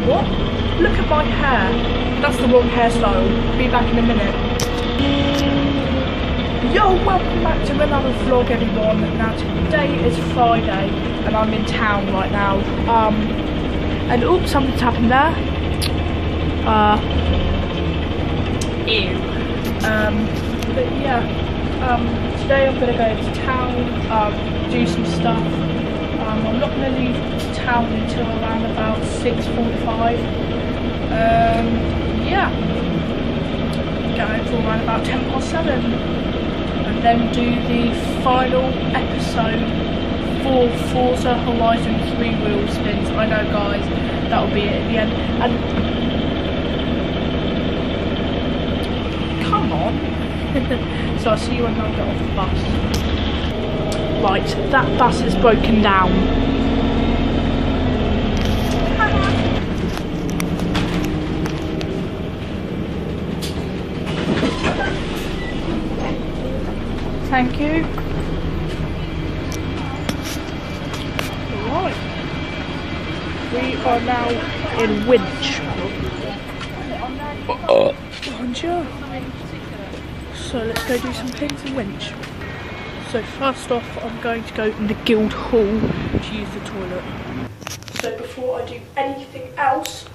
What? Look at my hair. That's the wrong hairstyle. Be back in a minute. Yo, welcome back to another vlog, everyone. Now today is Friday and I'm in town right now. And oops, something's happened there. Ew. But yeah, today I'm gonna go to town, do some stuff. I'm not gonna leave town until around about 6:45. Yeah, going for around about 7:10, and then do the final episode for Forza Horizon 3 wheel spins. I know, guys, that'll be it at the end. And come on. So I'll see you when I get off the bus. Right, that bus is broken down. Thank you. Right. We are now in Winch. So let's go do some things in Winch. So first off, I'm going to go in the Guild Hall to use the toilet. So before I do anything else,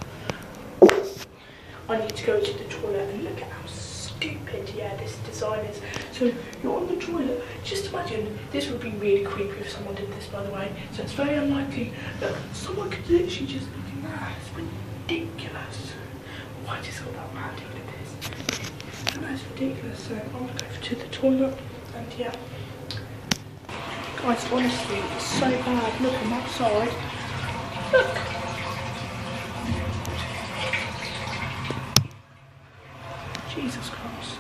I need to go to the toilet and look at how stupid, this design is. So you're on the toilet, just imagine, this would be really creepy if someone did this, by the way. So it's very unlikely that someone could literally just look at that. It's ridiculous. Why does all that man do like this? That's ridiculous. So I'm gonna go to the toilet and yeah. Guys, honestly, it's so bad. Look, I'm outside. Look. Jesus Christ.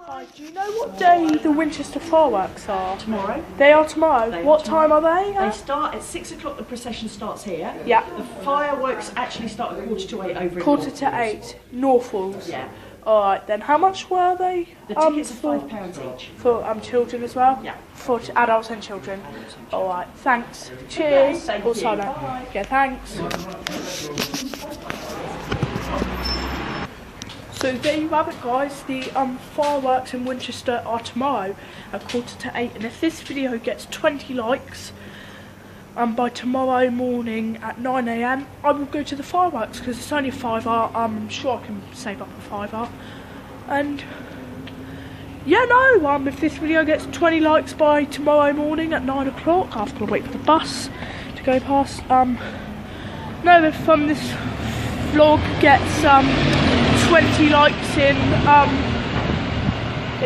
Hi, do you know what day the Winchester fireworks are? Tomorrow. They are tomorrow. What time are they? They start at 6 o'clock, the procession starts here. Yeah. The fireworks actually start at 7:45 over in Quarter to 8, Norfolks. Yeah. Alright then, how much were they? The tickets are £5 each. For children as well? Yeah. For adults and children. Alright, thanks. Cheers. Okay, thank Also, you. no. Bye. Yeah, thanks. So there you have it, guys. The fireworks in Winchester are tomorrow at 7:45, and if this video gets 20 likes, by tomorrow morning at 9 AM, I will go to the fireworks because it's only a £5. I'm sure I can save up a £5. And yeah, no, if this video gets 20 likes by tomorrow morning at 9 o'clock, I've got to wait for the bus to go past. No, if this vlog gets 20 likes in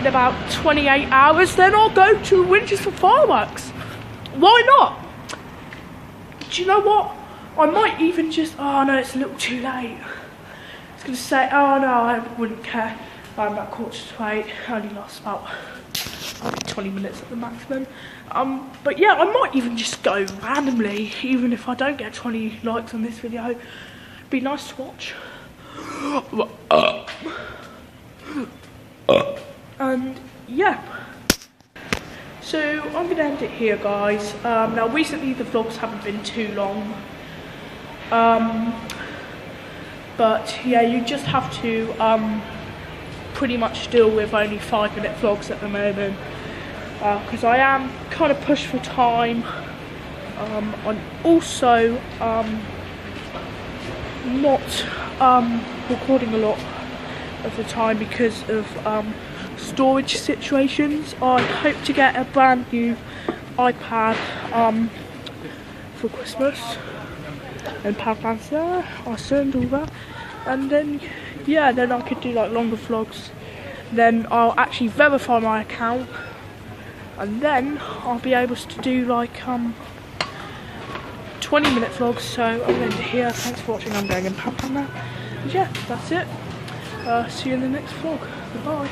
about 28 hours, then I'll go to Winchester fireworks. Why not? Do you know what? I might even just, oh no, it's a little too late. I was going to say, oh no, I wouldn't care. I'm about 7:45, only lasts about 20 minutes at the maximum. But yeah, I might even just go randomly, even if I don't get 20 likes on this video. It'd be nice to watch. And yeah. So I'm going to end it here, guys. Now recently the vlogs haven't been too long. But yeah, you just have to pretty much deal with only 5-minute vlogs at the moment. Because I am kind of pushed for time. I'm also not recording a lot of the time because of storage situations. I hope to get a brand new iPad for Christmas and power plans there, I send all that, and then yeah, then I could do like longer vlogs. Then I'll actually verify my account, and then I'll be able to do like 20-minute vlogs. So I'm going to end it here. Thanks for watching. I'm going in power plan now. And yeah, that's it. See you in the next vlog. Goodbye.